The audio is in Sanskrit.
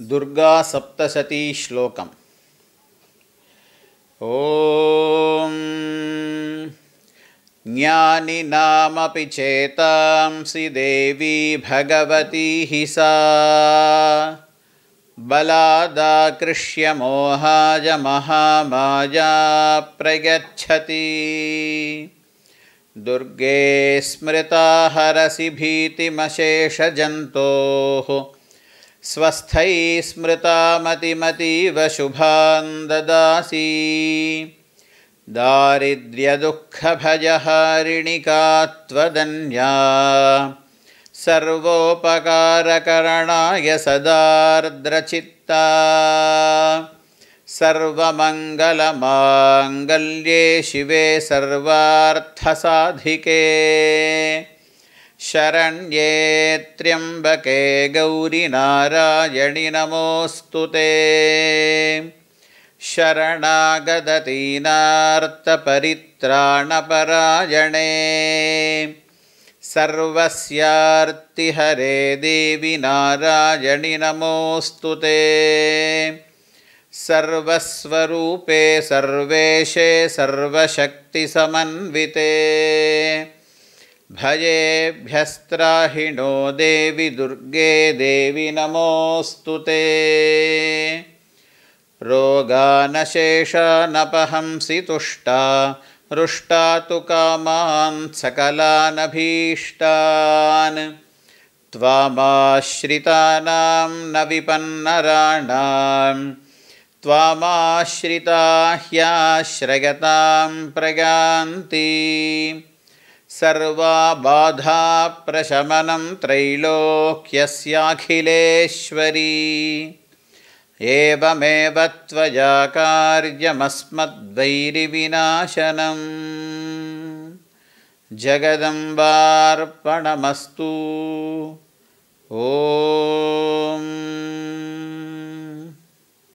दुर्गा सप्तशती श्लोकम्। ॐ ज्ञानिनामपि चेतांसि देवी भगवती हि सा बलादाकृष्य मोहाय महामाया प्रयच्छति। दुर्गे स्मृता हरसि भीतिमशेषजन्तोः स्वस्थै स्मृता मतिमतीव शुभां ददासि। दारिद्र्यदुःखभयहारिणि का त्वदन्या सर्वोपकारकरणाय सदार्द्रचित्ता। सर्वमङ्गलमाङ्गल्ये शिवे सर्वार्थसाधिके शरण्ये त्र्यम्बके गौरि नारायणि नमोऽस्तुते। शरणागतदीनार्तपरित्राणपरायणे सर्वस्यार्तिहरे देवि नारायणि नमोऽस्तुते। सर्वस्वरूपे सर्वेशे सर्वशक्तिसमन्विते भयेभ्यस्त्राहिणो देवि दुर्गे देवि नमोऽस्तुते। रोगानशेषानपहंसि तुष्टा रुष्टा तु कामान् सकलानभीष्टान्। त्वामाश्रितानां न विपन्नराणां त्वामाश्रिता ह्याश्रयतां प्रयान्ति। सर्वाबाधाप्रशमनं त्रैलोक्यस्याखिलेश्वरी एवमेव त्वया कार्यमस्मद्वैरिविनाशनं। जगदम्बार्पणमस्तु।